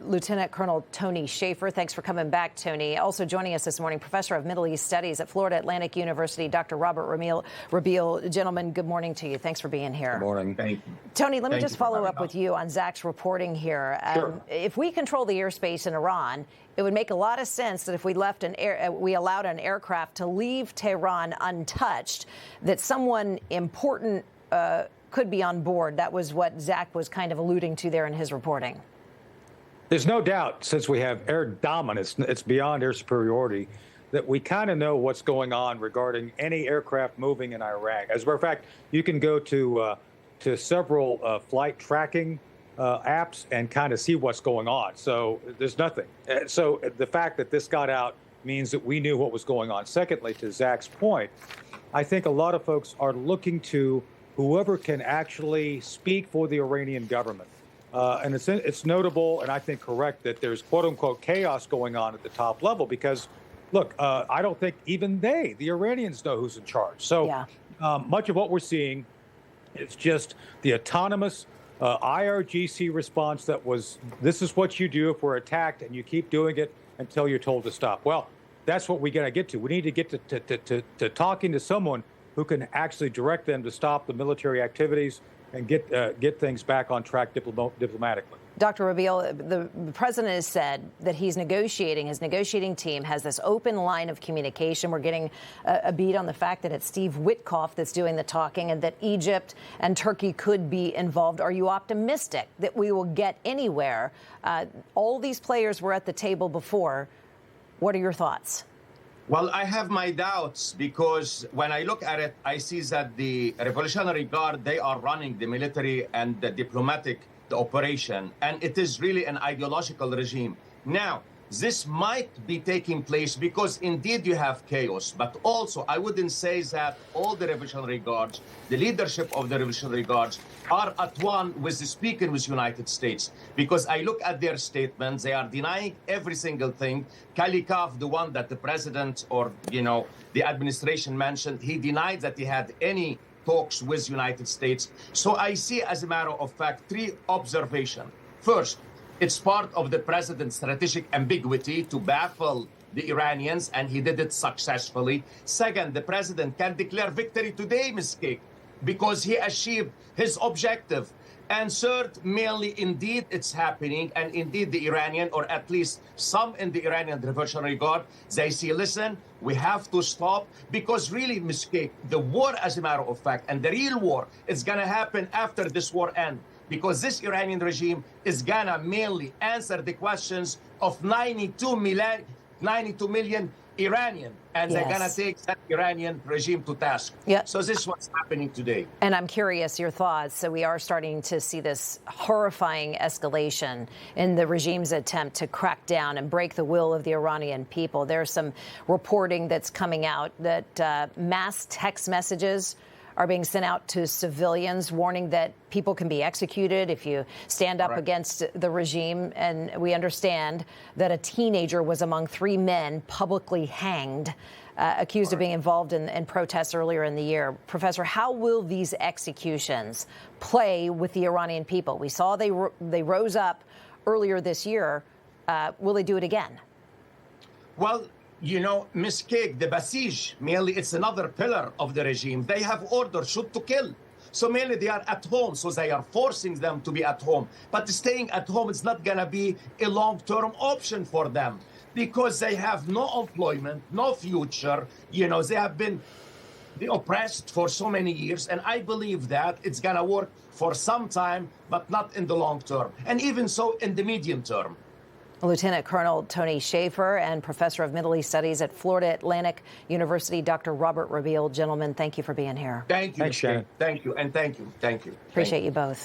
Lieutenant Colonel Tony Shaffer. Thanks for coming back, Tony. Also joining us this morning, Professor of Middle East Studies at Florida Atlantic University, Dr. Robert Rabil. Gentlemen, good morning to you. Thanks for being here. Good morning. Thank you. Tony, let me just follow up with you on Zach's reporting here. Sure. If we control the airspace in Iran, it would make a lot of sense that if we allowed an aircraft to leave Tehran untouched, that someone important could be on board. That was what Zach was kind of alluding to there in his reporting. There's no doubt, since we have air dominance, it's beyond air superiority, that we kind of know what's going on regarding any aircraft moving in Iraq. As a matter of fact, you can go to several flight tracking apps and kind of see what's going on. So there's nothing. So the fact that this got out means that we knew what was going on. Secondly, to Zach's point, I think a lot of folks are looking to whoever can actually speak for the Iranian government. And it's notable, and I think correct, that there's quote-unquote chaos going on at the top level because, look, I don't think even the Iranians, know who's in charge. So much of what we're seeing is just the autonomous IRGC response that was, this is what you do if we're attacked, and you keep doing it until you're told to stop. Well, that's what we got to get to. We need to get to talking to someone who can actually direct them to stop the military activities and get things back on track diplomatically. Dr. Rabil, the president has said that he's negotiating. His negotiating team has this open line of communication. We're getting a beat on the fact that it's Steve Witkoff that's doing the talking and that Egypt and Turkey could be involved. Are you optimistic that we will get anywhere? All these players were at the table before. What are your thoughts? Well, I have my doubts because when I look at it, I see that the Revolutionary Guard, they are running the military and the diplomatic operation, and it is really an ideological regime. Now, this might be taking place because indeed you have chaos, but also I wouldn't say that all the Revolutionary Guards, the leadership of the Revolutionary Guards, are at one with the speaking with the United States. Because I look at their statements, they are denying every single thing. Kalikov, the one that the president or, the administration mentioned, he denied that he had any talks with the United States. So I see, as a matter of fact, three observations. First, it's part of the president's strategic ambiguity to baffle the Iranians, and he did it successfully. Second, the president can declare victory today, Ms. Cake, because he achieved his objective. And third, mainly, indeed, it's happening. And indeed, the Iranian, or at least some in the Iranian Revolutionary Guard, they say, listen, we have to stop because really, Ms. Cake, the war, as a matter of fact, and the real war is going to happen after this war ends. Because this Iranian regime is going to mainly answer the questions of 92 million Iranian, and they're going to take that Iranian regime to task. So this is what's happening today. And I'm curious your thoughts. So we are starting to see this horrifying escalation in the regime's attempt to crack down and break the will of the Iranian people. There's some reporting that's coming out that mass text messages are being sent out to civilians, warning that people can be executed if you stand up against the regime. And we understand that a teenager was among 3 men publicly hanged, accused of being involved in protests earlier in the year. Professor, how will these executions play with the Iranian people? We saw they rose up earlier this year. Will they do it again? Well, Ms. Cake, the Basij, mainly it's another pillar of the regime. They have ordered shoot to kill. So mainly they are at home, so they are forcing them to be at home. But staying at home is not going to be a long-term option for them because they have no employment, no future. They have been oppressed for so many years. And I believe that it's going to work for some time, but not in the long term. And even so in the medium term. Lieutenant Colonel Tony Shaffer and Professor of Middle East Studies at Florida Atlantic University, Dr. Robert Rabil. Gentlemen, thank you for being here. Thank you. Thanks, Shannon. Thank you. And thank you. Thank you. Appreciate you both.